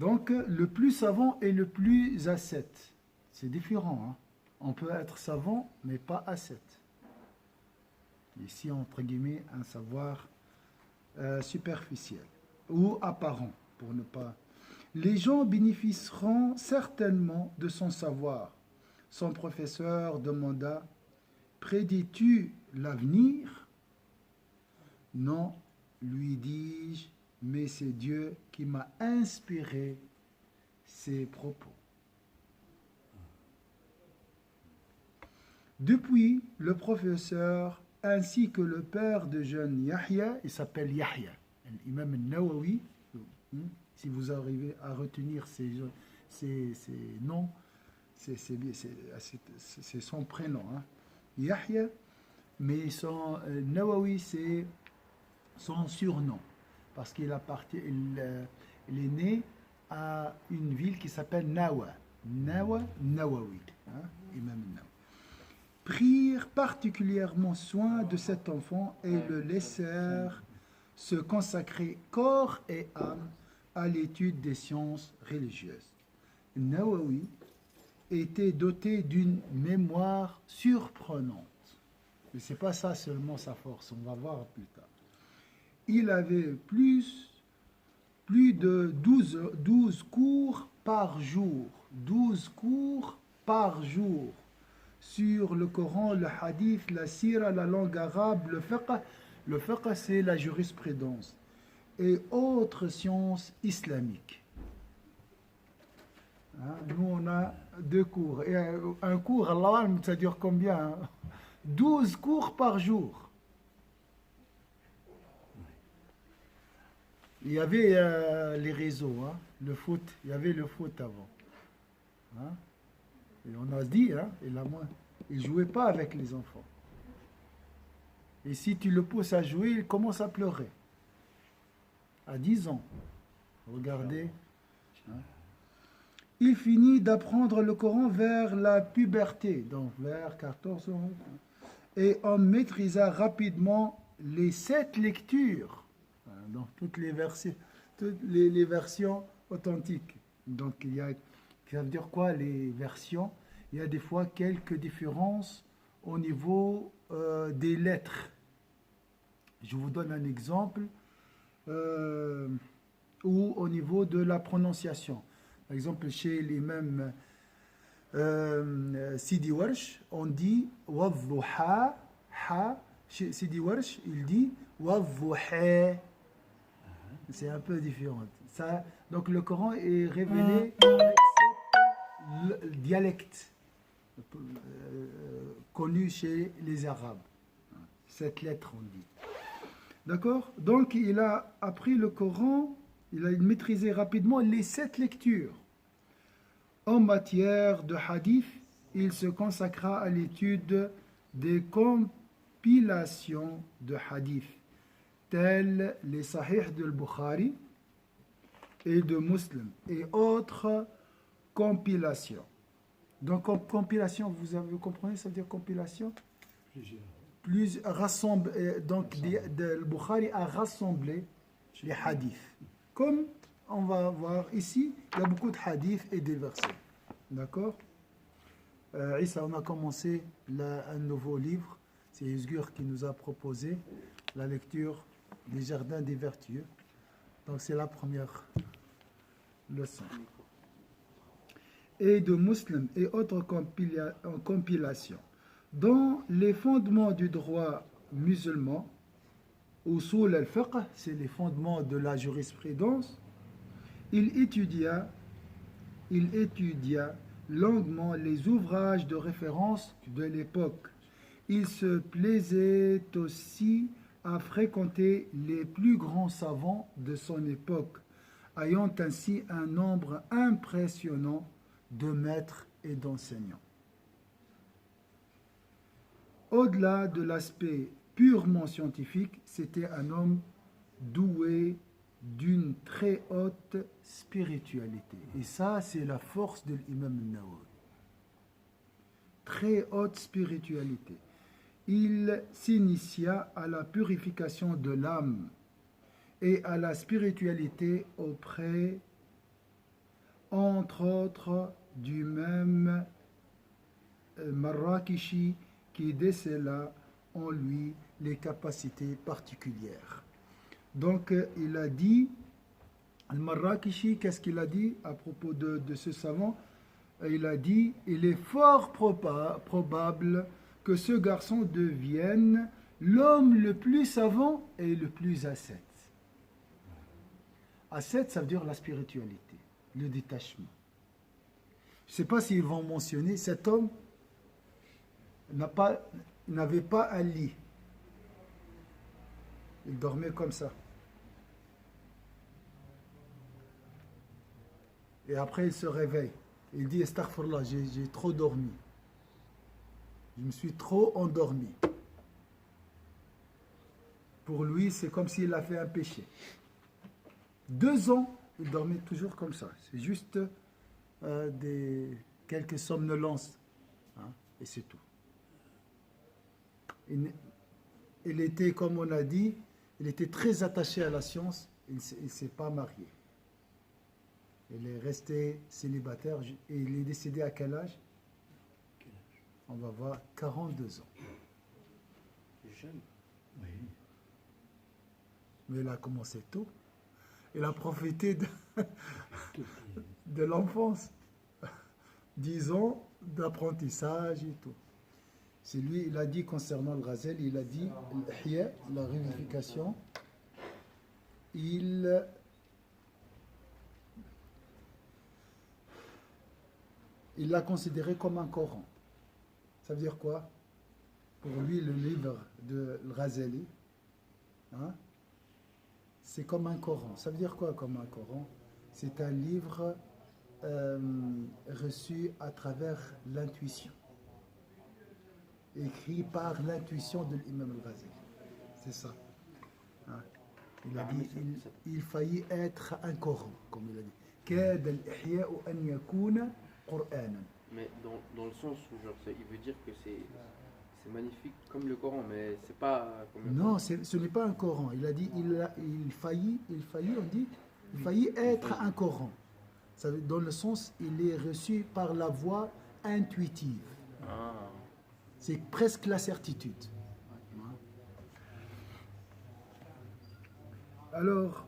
Donc, le plus savant et le plus ascète. C'est différent. Hein. On peut être savant, mais pas ascète. Ici, entre guillemets, un savoir superficiel ou apparent, pour ne pas... Les gens bénéficieront certainement de son savoir. Son professeur demanda, prédis-tu l'avenir? Non, lui dis-je, mais c'est Dieu qui m'a inspiré ces propos. Depuis, le professeur ainsi que le père de jeune Yahya, il s'appelle Yahya, l'imam al-Nawawi, si vous arrivez à retenir ces noms, c'est son prénom, hein. Yahya, mais son Nawawi, c'est son surnom, parce qu'il il est né à une ville qui s'appelle Nawawi, hein, Imam Nawawi. Prirent particulièrement soin de cet enfant et le laissèrent se consacrer corps et âme à l'étude des sciences religieuses. Nawawi était doté d'une mémoire surprenante. Mais ce n'est pas ça seulement sa force, on va voir plus tard. Il avait plus de 12 cours par jour. 12 cours par jour sur le Coran, le hadith, la sira, la langue arabe, le fiqh. Le fiqh, c'est la jurisprudence et autres sciences islamiques. Hein? Nous, on a 2 cours. Et un cours, Allah, ça dure combien, hein? 12 cours par jour. Il y avait les réseaux, hein, le foot. Il y avait le foot avant. Hein? Et on a dit, hein, il ne jouait pas avec les enfants. Et si tu le pousses à jouer, il commence à pleurer. À 10 ans. Regardez. Hein? Il finit d'apprendre le Coran vers la puberté, donc vers 14 ans. Et on maîtrisa rapidement les 7 lectures. Donc toutes les versions authentiques. Donc ça veut dire quoi les versions? Il y a des fois quelques différences au niveau des lettres. Je vous donne un exemple ou au niveau de la prononciation. Par exemple, chez les mêmes Sidi Warsh, on dit wadduha, ha. Chez Sidi Warsh, il dit wadduha. C'est un peu différent. Ça, donc le Coran est révélé avec ce dialecte connu chez les Arabes. 7 lettres, on dit. D'accord? Donc il a appris le Coran, il a maîtrisé rapidement les 7 lectures. En matière de hadith, il se consacra à l'étude des compilations de hadith, tels les Sahih de Bukhari et de Muslim, et autres compilations. Donc, compilation, vous comprenez, ça veut dire compilation? Donc, le Bukhari a rassemblé les hadiths. Comme on va voir ici, il y a beaucoup de hadiths et des versets. D'accord? Issa, on a commencé un nouveau livre. C'est Yusgur qui nous a proposé la lecture des Jardins des Vertueux. Donc, c'est la première leçon. Et de Muslim et autres compilations. Dans les fondements du droit musulman, Usul al-Fiqh, c'est les fondements de la jurisprudence, il étudia longuement les ouvrages de référence de l'époque. Il se plaisait aussi à fréquenter les plus grands savants de son époque, ayant ainsi un nombre impressionnant de maîtres et d'enseignants. Au-delà de l'aspect purement scientifique, c'était un homme doué d'une très haute spiritualité. Et ça, c'est la force de l'imam Nawawi. Très haute spiritualité. Il s'initia à la purification de l'âme et à la spiritualité auprès entre autres du même Marrakeshi qui décela en lui les capacités particulières. Donc il a dit, le Marrakeshi, qu'est-ce qu'il a dit à propos de ce savant? Il a dit, il est fort probable que ce garçon devienne l'homme le plus savant et le plus ascète. Ascète, ça veut dire la spiritualité, le détachement. Je ne sais pas s'ils vont mentionner, cet homme n'avait pas un lit. Il dormait comme ça. Et après, il se réveille. Il dit, astaghfirullah, j'ai trop dormi. Je me suis trop endormi. Pour lui, c'est comme s'il a fait un péché. 2 ans, il dormait toujours comme ça. C'est juste quelques somnolences. Hein, et c'est tout. Il était, comme on a dit, il était très attaché à la science. Il ne s'est pas marié. Il est resté célibataire. Et il est décédé à quel âge? On va voir, 42 ans. Jeune. Oui. Mais il a commencé tôt. Il a profité de l'enfance. 10 ans d'apprentissage et tout. C'est lui, il a dit concernant le Ghazali, il a dit l'ihya, la réunification, il l'a considéré comme un Coran. Ça veut dire quoi? Pour lui, le livre de Ghazali, hein, c'est comme un Coran. Ça veut dire quoi comme un Coran? C'est un livre reçu à travers l'intuition. Écrit par l'intuition de l'imam al-Ghazali. C'est ça. Hein? Il a dit, il faillit être un Coran, comme il a dit. كاد الإحياء أن يكون قرآنا. Mais dans le sens où genre, il veut dire que c'est magnifique comme le Coran, mais c'est pas comme le Non, Coran. ce n'est pas un Coran. Il a dit, il faillit, on dit, il faillit être un Coran. Ça veut, dans le sens, il est reçu par la voie intuitive. Ah. C'est presque la certitude. Alors,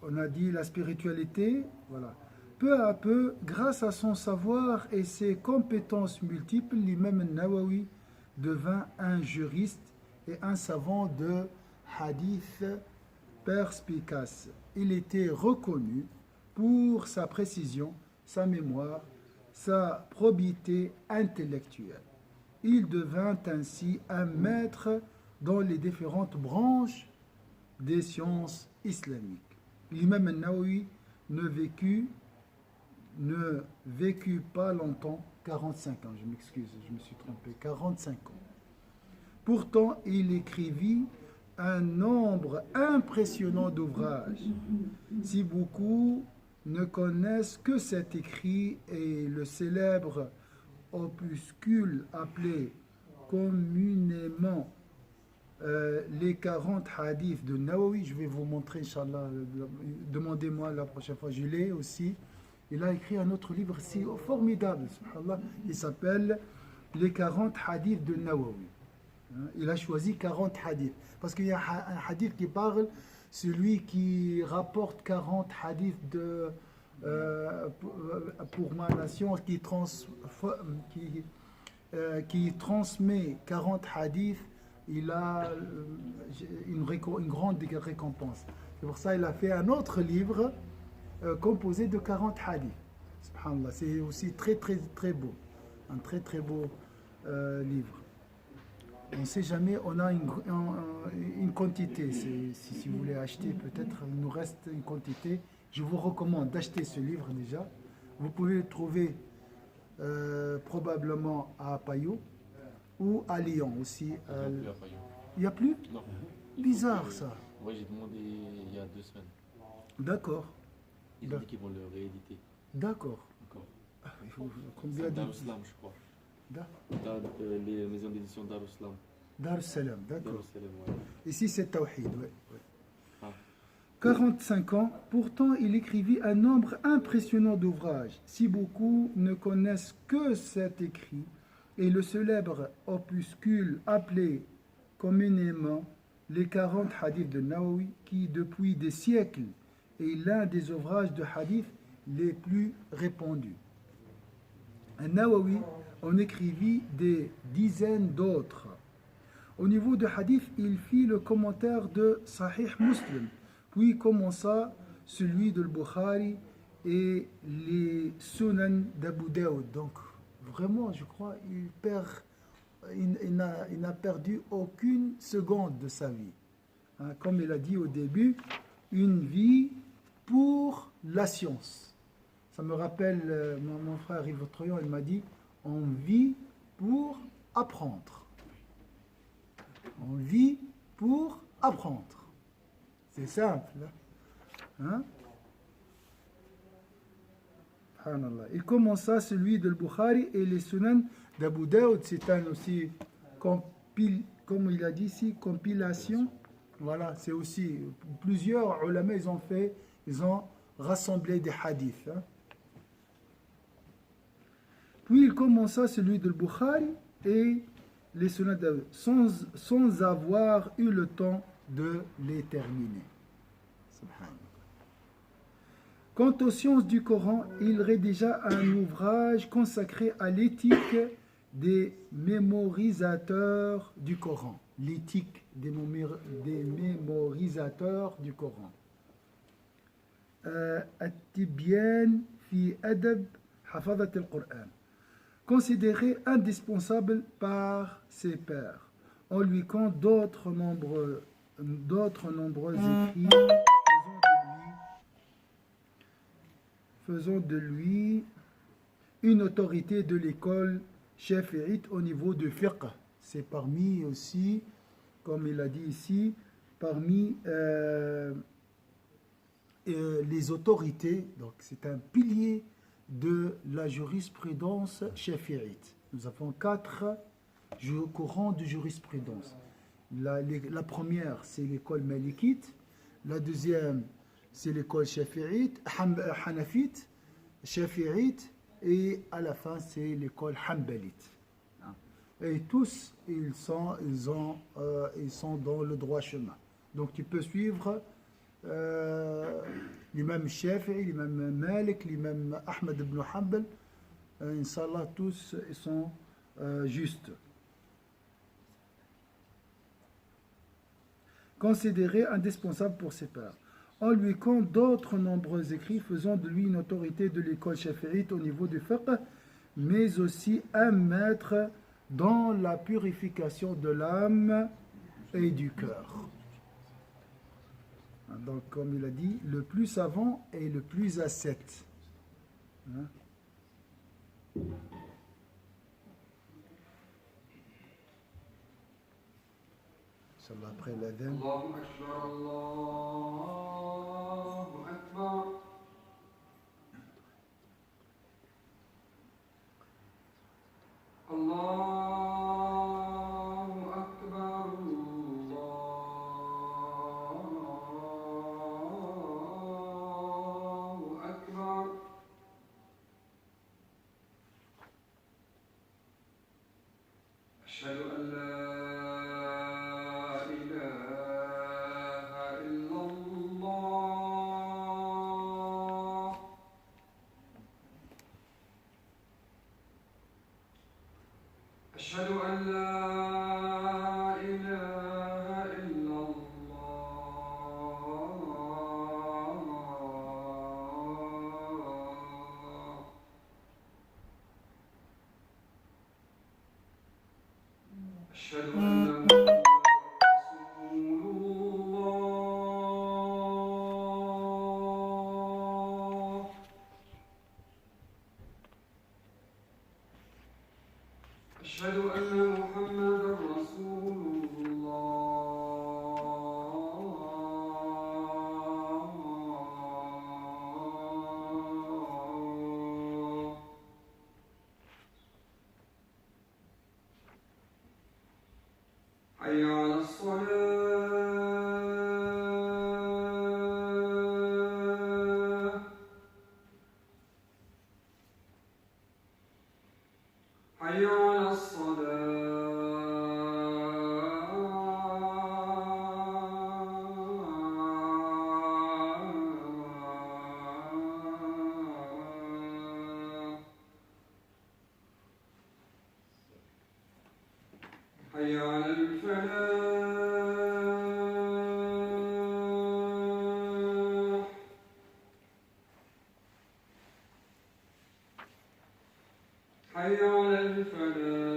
on a dit la spiritualité, voilà. Peu à peu, grâce à son savoir et ses compétences multiples, l'imam al-Nawawi devint un juriste et un savant de hadith perspicace. Il était reconnu pour sa précision, sa mémoire, sa probité intellectuelle. Il devint ainsi un maître dans les différentes branches des sciences islamiques. L'imam al-Nawawi ne vécut pas longtemps, 45 ans, je m'excuse, je me suis trompé, 45 ans. Pourtant, il écrivit un nombre impressionnant d'ouvrages. Si beaucoup ne connaissent que cet écrit et le célèbre opuscule appelé communément les 40 hadiths de Nawawi, je vais vous montrer, Inch'Allah, demandez-moi la prochaine fois, je l'ai aussi. Il a écrit un autre livre si formidable, subhanallah, il s'appelle Les 40 hadiths de Nawawi. Il a choisi 40 hadiths, parce qu'il y a un hadith qui parle, celui qui rapporte 40 hadiths pour ma nation, qui transmet 40 hadiths, il a une grande récompense. C'est pour ça qu'il a fait un autre livre composé de 40 hadiths. Subhanallah, c'est aussi très très très beau. Un très très beau livre. On ne sait jamais, on a une quantité. Si vous voulez acheter, peut-être il nous reste une quantité. Je vous recommande d'acheter ce livre déjà. Vous pouvez le trouver probablement à Payot ou à Lyon aussi. Il n'y a plus? Non. Bizarre ça. Oui, j'ai demandé il y a 2 semaines. D'accord. Ils ont dit qu'ils vont le rééditer. D'accord. Encore. Combien C'est de... Darussalam, je crois. Les maisons d'édition Darussalam. Dar Salam, d'accord. Darussalam, ouais. Ici c'est Tawhid, ouais. Ah. 45 ans, pourtant il écrivit un nombre impressionnant d'ouvrages. Si beaucoup ne connaissent que cet écrit et le célèbre opuscule appelé communément les 40 hadiths de Nawawi, qui depuis des siècles est l'un des ouvrages de hadith les plus répandus. Nawawi en écrivit des dizaines d'autres. Au niveau de hadith, il fit le commentaire de Sahih Muslim, puis commença celui de Bukhari et les Sunan d'Abu Daoud. Donc, vraiment, je crois, il n'a perdu aucune seconde de sa vie. Hein, comme il a dit au début, une vie pour la science. Ça me rappelle, mon frère Yves Troyan, il m'a dit, on vit pour apprendre. On vit pour apprendre. C'est simple. Hein? Il commença celui de Bukhari et les Sunan d'Abu Daoud. C'est un aussi, comme il a dit ici, compilation. Voilà, c'est aussi plusieurs ulama, ils ont rassemblé des hadiths. Hein? Puis il commença celui de Bukhari et les Sunan d'Abu Daoud, sans avoir eu le temps de les terminer. Subhanallah. Quant aux sciences du Coran, il rédigea un ouvrage consacré à l'éthique des mémorisateurs du Coran. L'éthique des mémorisateurs du Coran. At-Tibyan fi adab hafazat al-Qur'an. Considéré indispensable par ses pairs. On lui compte d'autres nombreux écrits faisant de lui une autorité de l'école shafi'ite au niveau du fiqh. C'est parmi aussi, comme il a dit ici, parmi les autorités. Donc c'est un pilier de la jurisprudence shafi'ite. Nous avons 4 courants de jurisprudence. La première, c'est l'école malikite. La deuxième, c'est l'école shafi'ite, hanafite, shafi'ite. Et à la fin, c'est l'école hanbalite. Et tous, ils sont dans le droit chemin. Donc tu peux suivre l'imam Shafi'i, l'imam Malik, l'imam Ahmed ibn Hanbal. Inch'Allah, tous ils sont justes. Considéré indispensable pour ses pairs. On lui compte d'autres nombreux écrits faisant de lui une autorité de l'école shafi'ite au niveau du fiqh, mais aussi un maître dans la purification de l'âme et du cœur. Donc, comme il a dit, le plus savant et le plus ascète. Hein? Inch'Allah, après l'adhan. Allahu Akbar, Allahu Akbar. Allahu Akbar, Allahu Akbar. Ashhadu an la أشهد أن لا إله إلا الله أشهد أن محمدا رسول الله أشهد أن محمدا رسول الله حي على الصلاة على الفلاح حي على الفلاح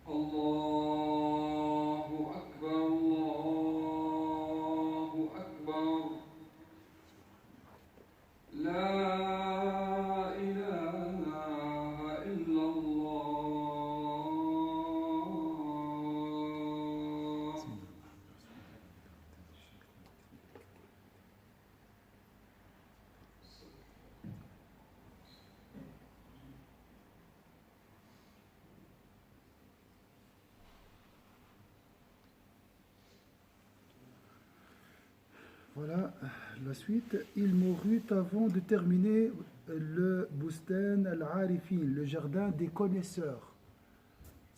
الله أكبر الله أكبر لا إله إلا الله Voilà la suite. Il mourut avant de terminer le Bustan al-Arifin, le jardin des connaisseurs.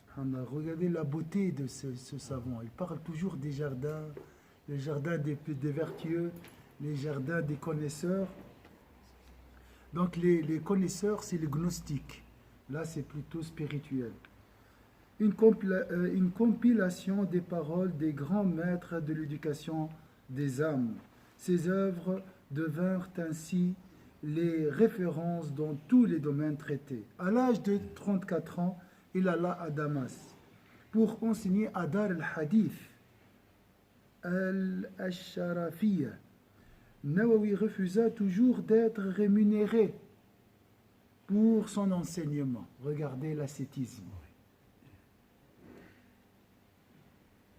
Subhanallah, regardez la beauté de ce savant. Il parle toujours des jardins, le jardin des vertueux, les jardins des connaisseurs. Donc les connaisseurs, c'est les gnostiques. Là, c'est plutôt spirituel. Une compilation des paroles des grands maîtres de l'éducation des âmes. Ces œuvres devinrent ainsi les références dans tous les domaines traités. À l'âge de 34 ans, il alla à Damas pour enseigner à Dar al-Hadith al-Asharafiyya. Nawawi refusa toujours d'être rémunéré pour son enseignement. Regardez l'ascétisme.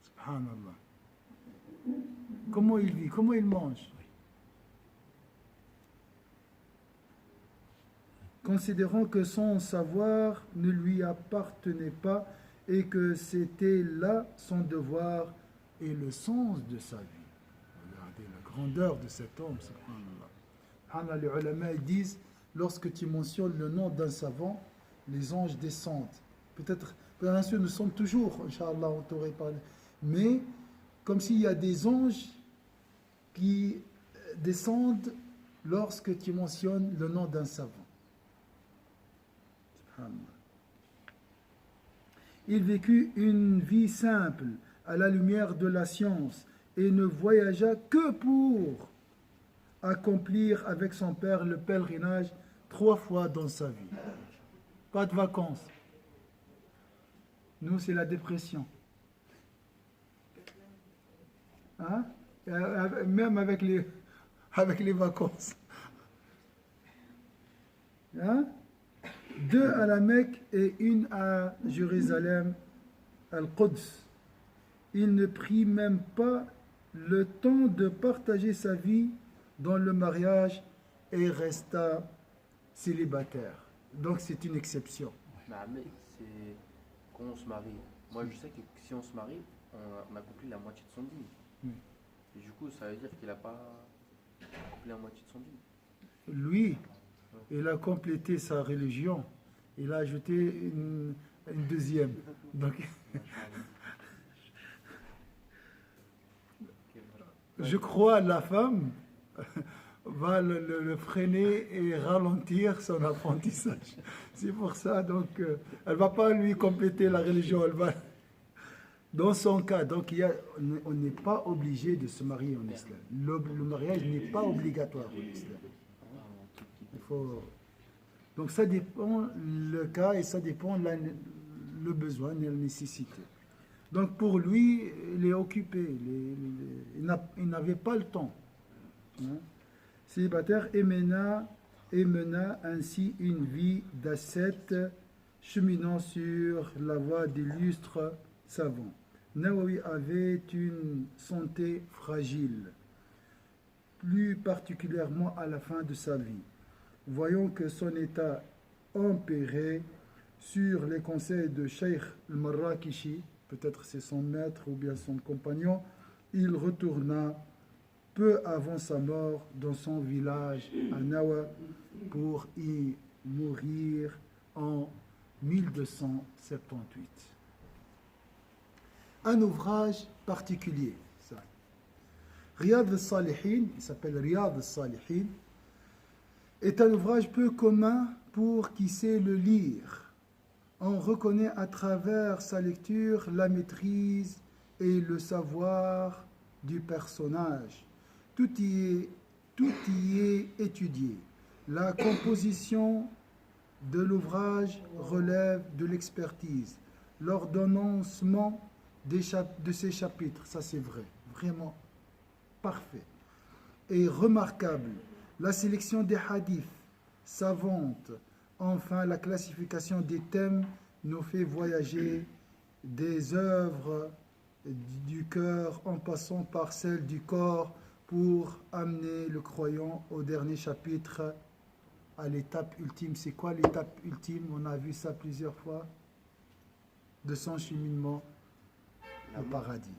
Subhanallah. Comment il vit, comment il mange. Considérant que son savoir ne lui appartenait pas et que c'était là son devoir et le sens de sa vie. Regardez la grandeur de cet homme, subhanallah. Subhanallah, les ulama disent, lorsque tu mentionnes le nom d'un savant, les anges descendent. Peut-être, bien sûr, nous sommes toujours, Inch'Allah, on t'aurait parlé, mais comme s'il y a des anges qui descendent lorsque tu mentionnes le nom d'un savant. Il vécut une vie simple à la lumière de la science et ne voyagea que pour accomplir avec son père le pèlerinage 3 fois dans sa vie. Pas de vacances. Nous, c'est la dépression. Hein? Même avec les vacances. Hein? 2 à la Mecque et 1 à Jérusalem, Al-Quds. Il ne prit même pas le temps de partager sa vie dans le mariage et resta célibataire. Donc c'est une exception. Mais c'est quand on se marie. Moi je sais que si on se marie, on accomplit la moitié de son dîme. Et du coup, ça veut dire qu'il n'a pas accompli la moitié de son dîme. Lui, il a complété sa religion. Il a ajouté une deuxième. Donc, je crois la femme va le freiner et ralentir son apprentissage. C'est pour ça, donc, elle ne va pas lui compléter la religion. Elle va... Dans son cas, donc, on n'est pas obligé de se marier en islam. Le mariage n'est pas obligatoire en islam. Il faut... Donc ça dépend le cas et ça dépend le besoin et la nécessité. Donc pour lui, il est occupé, il n'avait pas le temps. Célibataire et mena ainsi une vie d'ascète cheminant sur la voie d'illustres savants. Nawawi avait une santé fragile, plus particulièrement à la fin de sa vie. Voyons que son état empiré sur les conseils de Cheikh al-Marrakishi, peut-être c'est son maître ou bien son compagnon, il retourna peu avant sa mort dans son village à Nawa pour y mourir en 1278. un ouvrage particulier. Ça. Riyad al-Salihin, il s'appelle Riyad al-Salihin, est un ouvrage peu commun pour qui sait le lire. On reconnaît à travers sa lecture la maîtrise et le savoir du personnage. Tout y est étudié. La composition de l'ouvrage relève de l'expertise. L'ordonnancement de ces chapitres, ça c'est vrai, vraiment parfait et remarquable. La sélection des hadiths, savante. Enfin, la classification des thèmes nous fait voyager des œuvres du cœur en passant par celles du corps pour amener le croyant au dernier chapitre, à l'étape ultime. C'est quoi l'étape ultime? On a vu ça plusieurs fois. De son cheminement au paradis.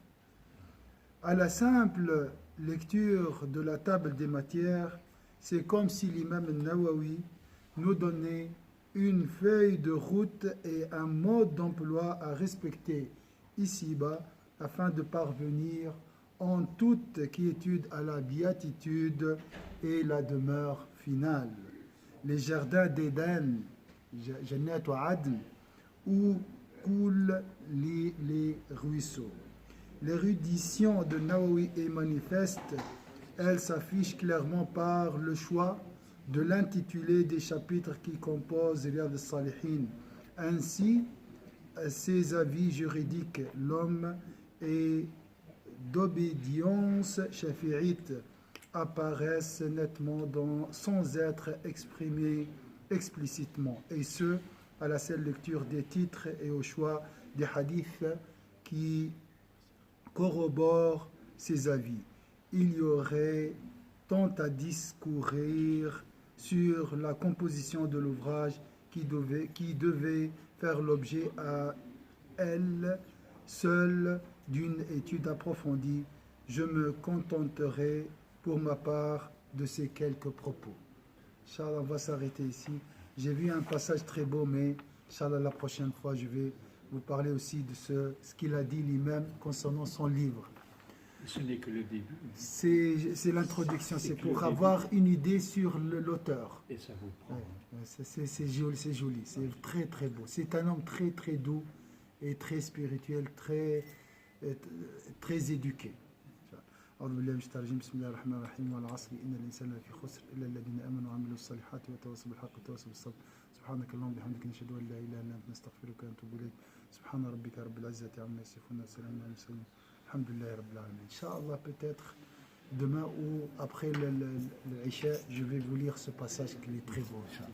À la simple lecture de la table des matières, c'est comme si l'imam al-Nawawi nous donnait une feuille de route et un mode d'emploi à respecter ici-bas afin de parvenir en toute quiétude à la béatitude et la demeure finale. Les jardins d'Éden, Jannat wa Adn, où coulent les ruisseaux. L'érudition de Nawawi est manifeste. Elle s'affiche clairement par le choix de l'intitulé des chapitres qui composent Riyad al-Salihin. Ainsi, ses avis juridiques, l'homme et d'obédience shafi'ite, apparaissent nettement sans être exprimés explicitement, et ce, à la seule lecture des titres et au choix des hadiths qui corroborent ses avis. Il y aurait tant à discourir sur la composition de l'ouvrage qui devait faire l'objet à elle seule d'une étude approfondie. Je me contenterai pour ma part de ces quelques propos. Inch'Allah, on va s'arrêter ici. J'ai vu un passage très beau, mais Inch'Allah, la prochaine fois, je vais vous parler aussi de ce qu'il a dit lui-même concernant son livre. Ce n'est que le début. C'est l'introduction, c'est pour avoir une idée sur l'auteur. Et ça vous prend. Ouais, c'est joli, c'est très très beau. C'est un homme très très doux et très spirituel, très éduqué. أعوذ بالله من الشيطان الرجيم بسم الله الرحمن الرحيم والعصر إن الإنسان لفي خسر إلا الذين آمنوا وعملوا الصالحات وتواصوا بالحق وتواصوا بالصبر سبحانك اللهم وبحمدك نشهد أن لا إله إلا أنت نستغفرك ونتوب إليك سبحان ربك رب العزة عما يصفون وسلام على المرسلين الحمد لله رب العالمين. Inch'Allah, peut-être demain ou après l'Isha, je vais vous lire ce passage qui est très beau. Inch'Allah.